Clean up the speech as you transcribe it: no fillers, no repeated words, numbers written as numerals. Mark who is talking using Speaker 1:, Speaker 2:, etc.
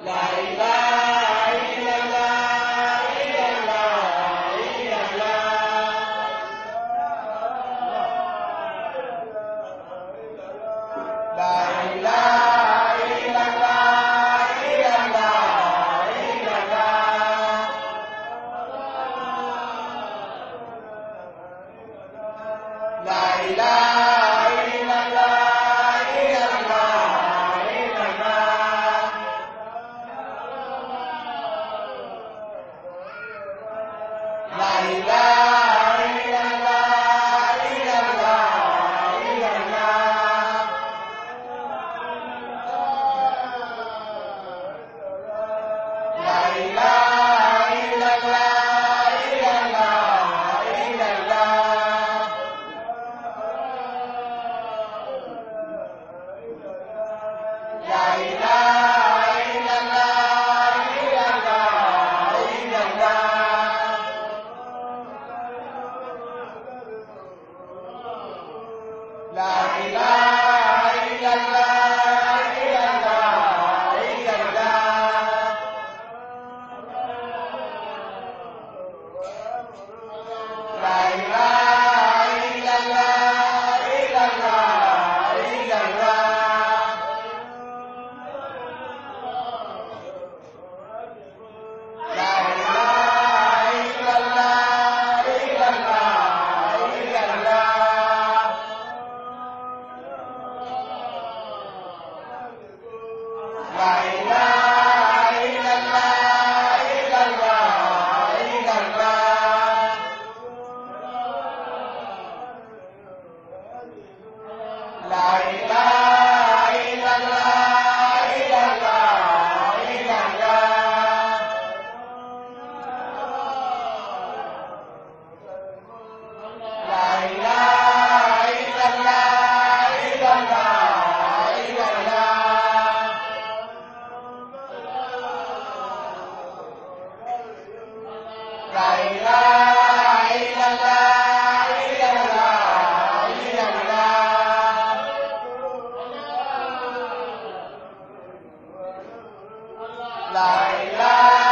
Speaker 1: La ilaha illallah, illallah, illallah. La ilaha illallah, illallah, illallah. La ilaha illallah, illallah, illallah. La ilaha illallah, illallah, illallah. La ilaha illallah, illallah, illallah. La ilaha illallah, illallah, illallah. La ilaha illallah, illallah, illallah. La ilaha illallah, illallah, illallah. La ilaha illallah, illallah, illallah. La ilaha illallah, illallah, illallah. La ilaha illallah, illallah, illallah. La ilaha illallah, illallah, illallah. La ilaha illallah, illallah, illallah. La ilaha